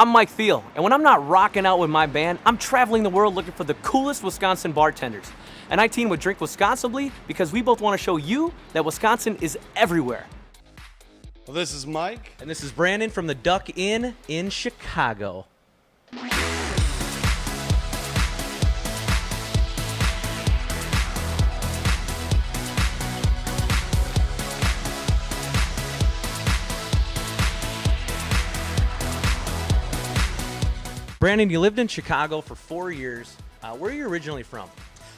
I'm Mike Thiel, and when I'm not rocking out with my band, I'm traveling the world looking for the coolest Wisconsin bartenders. And I team with Drink Wisconsinbly because we both want to show you that Wisconsin is everywhere. Well, this is Mike. And this is Brandon from the Duck Inn in Chicago. Brandon, you lived in Chicago for 4 years. Where are you originally from?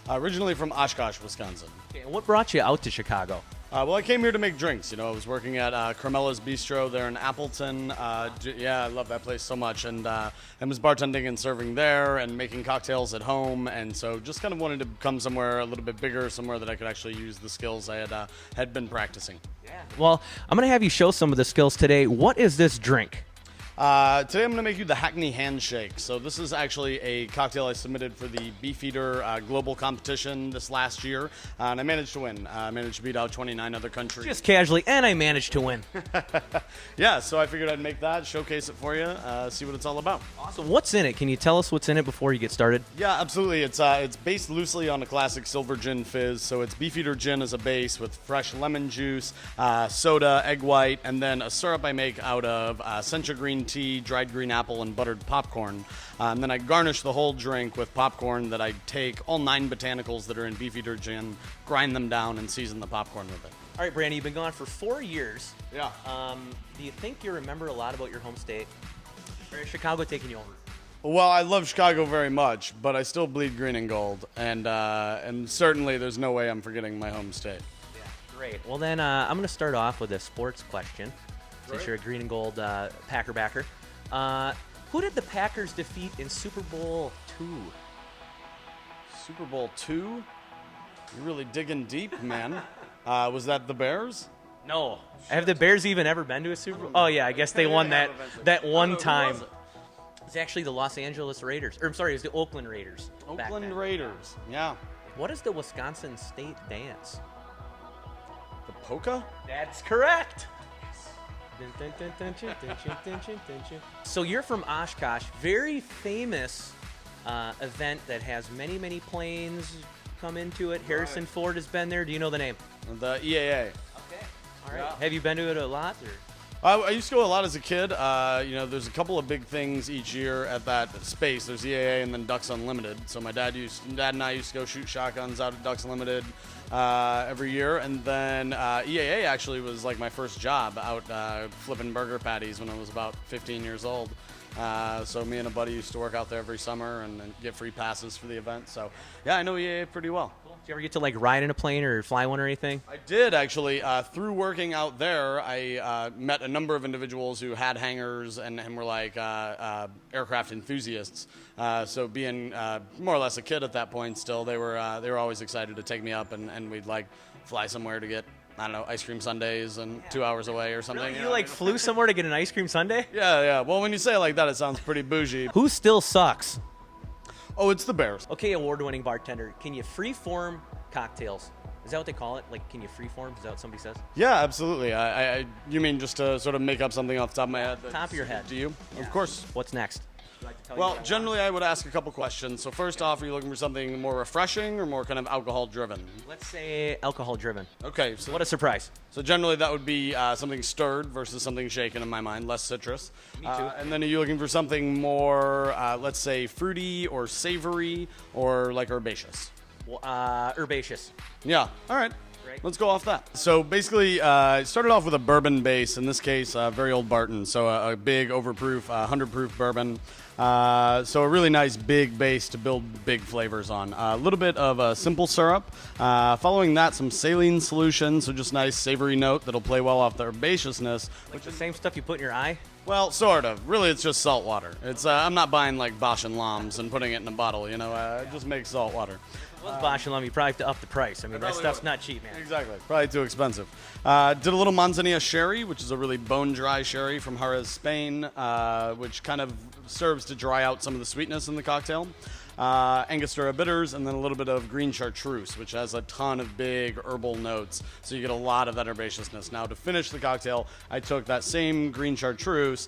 Originally from Oshkosh, Wisconsin. Okay, and what brought you out to Chicago? Well, I came here to make drinks. You know, I was working at Carmela's Bistro there in Appleton. Yeah, I love that place so much. And I was bartending and serving there and making cocktails at home. And so just kind of wanted to come somewhere a little bit bigger, somewhere that I could actually use the skills I had been practicing. Yeah. Well, I'm going to have you show some of the skills today. What is this drink? Today I'm going to make you the Hackney Handshake. So this is actually a cocktail I submitted for the Beefeater global competition this last year, and I managed to win. I managed to beat out 29 other countries. Just casually, and I managed to win. Yeah, so I figured I'd make that, showcase it for you, see what it's all about. Awesome. What's in it? Can you tell us what's in it before you get started? Yeah, absolutely. It's based loosely on a classic silver gin fizz. So it's Beefeater gin as a base with fresh lemon juice, soda, egg white, and then a syrup I make out of sencha green tea, dried green apple, and buttered popcorn. And then I garnish the whole drink with popcorn that I take all 9 botanicals that are in Beefeater gin, grind them down, and season the popcorn with it. All right, Brandon, you've been gone for 4 years. Yeah. Do you think you remember a lot about your home state? Or is Chicago taking you over? Well, I love Chicago very much, but I still bleed green and gold. And certainly there's no way I'm forgetting my home state. Yeah, great. Well, then I'm going to start off with a sports question. Since Right. you're a green and gold Packer backer. Who did the Packers defeat in Super Bowl II? Super Bowl II? You're really digging deep, man. Was that the Bears? No. Have the Bears even ever been to a Super Bowl? Oh, yeah, I guess they won that one time. It's actually the Los Angeles Raiders. Or, I'm sorry, it was the Oakland Raiders. back Oakland then. Raiders, yeah. What is the Wisconsin state dance? The polka? That's correct. So you're from Oshkosh, very famous event that has many, many planes come into it. Harrison Ford has been there. Do you know the name? The EAA. Okay. All right. Yeah. Have you been to it a lot? Or? I used to go a lot as a kid. You know, there's a couple of big things each year at that space. There's EAA and then Ducks Unlimited. So my dad and I used to go shoot shotguns out at Ducks Unlimited every year. And then EAA actually was like my first job out flipping burger patties when I was about 15 years old. So me and a buddy used to work out there every summer and get free passes for the event. So yeah, I know EAA pretty well. Did you ever get to like ride in a plane or fly one or anything? I did actually. Through working out there, I met a number of individuals who had hangars and were like aircraft enthusiasts. So being more or less a kid at that point, still they were always excited to take me up and we'd like fly somewhere to get, I don't know, ice cream sundaes and 2 hours away or something. Really? You like flew somewhere to get an ice cream sundae? Yeah. Well, when you say it like that, it sounds pretty bougie. Who still sucks? Oh, it's the Bears. Okay, award-winning bartender. Can you free-form cocktails? Is that what they call it? Like, can you free-form? Is that what somebody says? Yeah, absolutely. You mean just to sort of make up something off the top of my head? Top of your head. Do you? Yeah. Of course. What's next? Well, generally I would ask a couple questions. So first off, are you looking for something more refreshing or more kind of alcohol-driven? Let's say alcohol-driven. Okay. So What a surprise. So generally that would be something stirred versus something shaken in my mind, less citrus. Me too. And then are you looking for something more, let's say, fruity or savory or like herbaceous? Well, herbaceous. Yeah. All right. Great. Let's go off that. So basically, it started off with a bourbon base. In this case, very old Bartend. So a big overproof, 100 proof bourbon. So a really nice big base to build big flavors on. A little bit of a simple syrup. Following that, some saline solution. So just nice savory note that'll play well off the herbaceousness. Like the same stuff you put in your eye? Well, sort of. Really, it's just salt water. It's I'm not buying like Bosch and Loms and putting it in a bottle. You know, it just makes salt water. Well, Bosch and Lum, you probably have to up the price. I mean, that probably stuff's would. not cheap, man. Exactly. Probably too expensive. Did a little Manzanilla sherry, which is a really bone-dry sherry from Jerez, Spain, which kind of serves to dry out some of the sweetness in the cocktail. Angostura bitters, and then a little bit of green chartreuse, which has a ton of big herbal notes, so you get a lot of that herbaceousness. Now, to finish the cocktail, I took that same green chartreuse,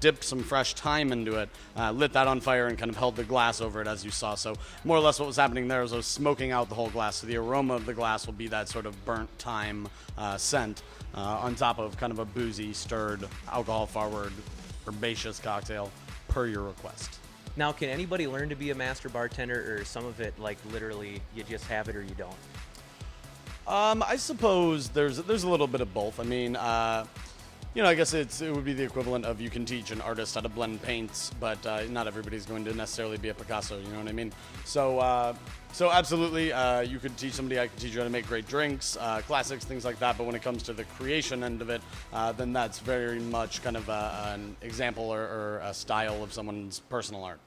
dipped some fresh thyme into it, lit that on fire, and kind of held the glass over it, as you saw. So more or less what was happening there is I was smoking out the whole glass, so the aroma of the glass will be that sort of burnt thyme scent on top of kind of a boozy, stirred, alcohol-forward, herbaceous cocktail per your request. Now, can anybody learn to be a master bartender, or some of it, like, literally, you just have it or you don't? I suppose there's a little bit of both. I mean, I guess it would be the equivalent of you can teach an artist how to blend paints, but not everybody's going to necessarily be a Picasso, you know what I mean? So absolutely, you could teach somebody, I could teach you how to make great drinks, classics, things like that, but when it comes to the creation end of it, then that's very much kind of an example or a style of someone's personal art.